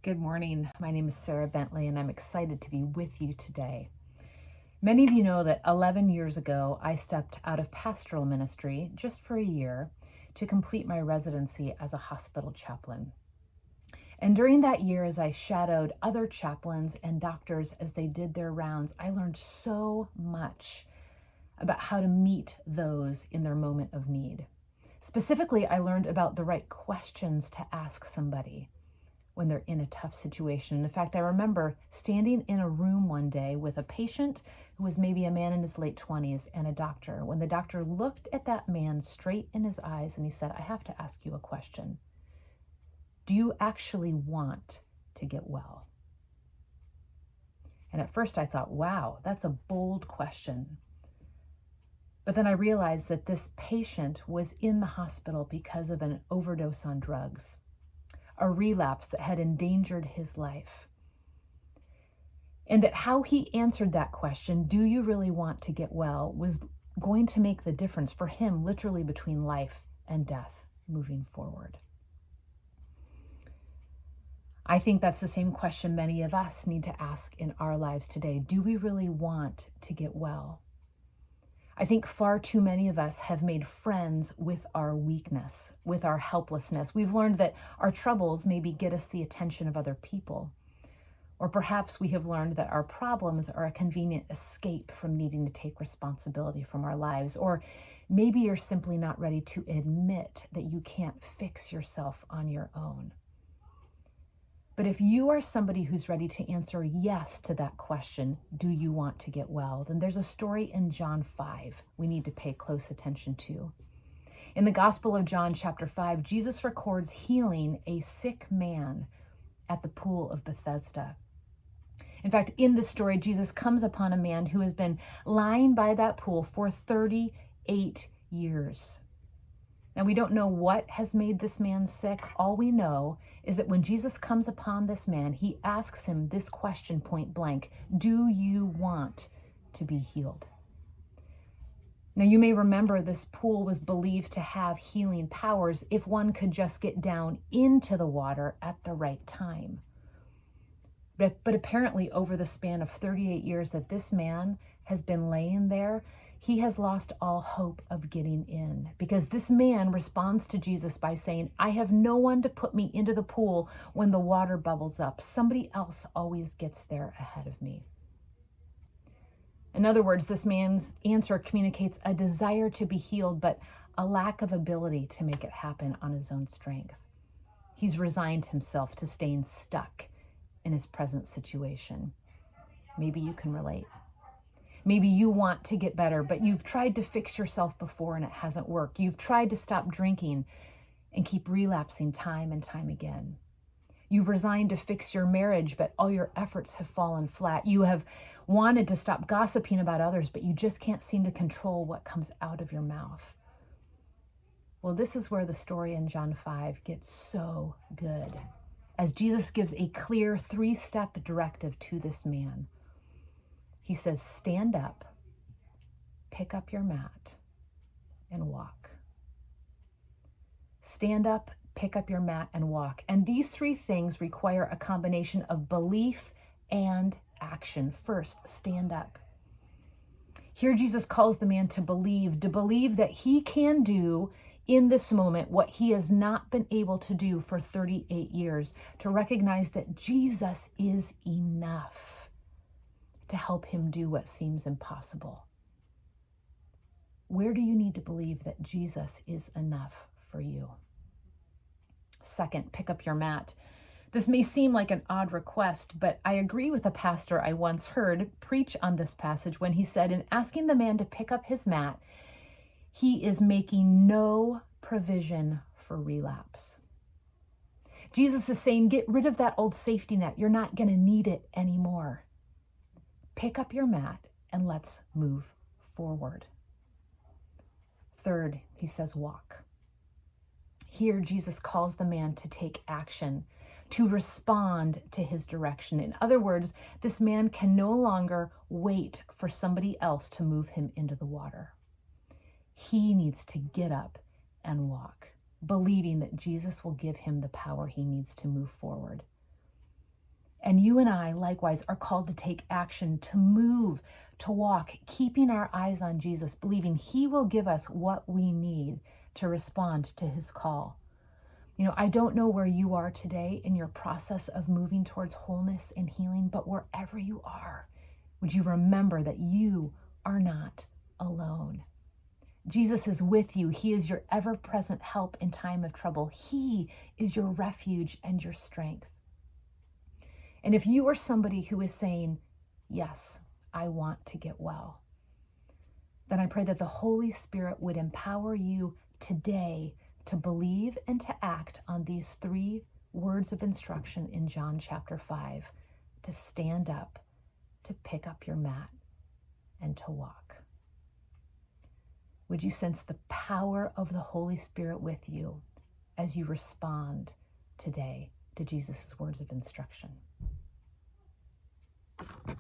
Good morning. My name is Sara Bentley, and I'm excited to be with you today. Many of you know that 11 years ago, I stepped out of pastoral ministry just for a year to complete my residency as a hospital chaplain. And during that year, as I shadowed other chaplains and doctors as they did their rounds, I learned so much about how to meet those in their moment of need. Specifically, I learned about the right questions to ask somebody when they're in a tough situation. In fact, I remember standing in a room one day with a patient who was maybe a man in his late 20s and a doctor, when the doctor looked at that man straight in his eyes and he said, "I have to ask you a question. Do you actually want to get well?" And at first I thought, wow, that's a bold question. But then I realized that this patient was in the hospital because of an overdose on drugs, a relapse that had endangered his life. And that how he answered that question, do you really want to get well, was going to make the difference for him, literally between life and death moving forward. I think that's the same question many of us need to ask in our lives today. Do we really want to get well? I think far too many of us have made friends with our weakness, with our helplessness. We've learned that our troubles maybe get us the attention of other people. Or perhaps we have learned that our problems are a convenient escape from needing to take responsibility from our lives. Or maybe you're simply not ready to admit that you can't fix yourself on your own. But if you are somebody who's ready to answer yes to that question, do you want to get well? Then there's a story in John 5 we need to pay close attention to. In the Gospel of John, chapter 5, Jesus records healing a sick man at the pool of Bethesda. In fact, in this story, Jesus comes upon a man who has been lying by that pool for 38 years. Now, we don't know what has made this man sick. All we know is that when Jesus comes upon this man, he asks him this question point blank: do you want to be healed? Now, you may remember this pool was believed to have healing powers if one could just get down into the water at the right time. But apparently, over the span of 38 years that this man has been laying there, he has lost all hope of getting in, because this man responds to Jesus by saying, "I have no one to put me into the pool when the water bubbles up. Somebody else always gets there ahead of me." In other words, this man's answer communicates a desire to be healed, but a lack of ability to make it happen on his own strength. He's resigned himself to staying stuck in his present situation. Maybe you can relate. Maybe you want to get better, but you've tried to fix yourself before and it hasn't worked. You've tried to stop drinking and keep relapsing time and time again. You've resigned to fix your marriage, but all your efforts have fallen flat. You have wanted to stop gossiping about others, but you just can't seem to control what comes out of your mouth. Well, this is where the story in John 5 gets so good, as Jesus gives a clear 3-step directive to this man. He says, stand up, pick up your mat, and walk. Stand up, pick up your mat, and walk. And these 3 things require a combination of belief and action. First, stand up. Here Jesus calls the man to believe that he can do in this moment what he has not been able to do for 38 years, to recognize that Jesus is enough to help him do what seems impossible. Where do you need to believe that Jesus is enough for you? Second, pick up your mat. This may seem like an odd request, but I agree with a pastor I once heard preach on this passage when he said, in asking the man to pick up his mat, he is making no provision for relapse. Jesus is saying, get rid of that old safety net. You're not going to need it anymore. Pick up your mat and let's move forward. Third, he says, walk. Here, Jesus calls the man to take action, to respond to his direction. In other words, this man can no longer wait for somebody else to move him into the water. He needs to get up and walk, believing that Jesus will give him the power he needs to move forward. And you and I, likewise, are called to take action, to move, to walk, keeping our eyes on Jesus, believing he will give us what we need to respond to his call. I don't know where you are today in your process of moving towards wholeness and healing, but wherever you are, would you remember that you are not alone? Jesus is with you. He is your ever-present help in time of trouble. He is your refuge and your strength. And if you are somebody who is saying, yes, I want to get well, then I pray that the Holy Spirit would empower you today to believe and to act on these 3 words of instruction in John chapter 5, to stand up, to pick up your mat, and to walk. Would you sense the power of the Holy Spirit with you as you respond today to Jesus' words of instruction?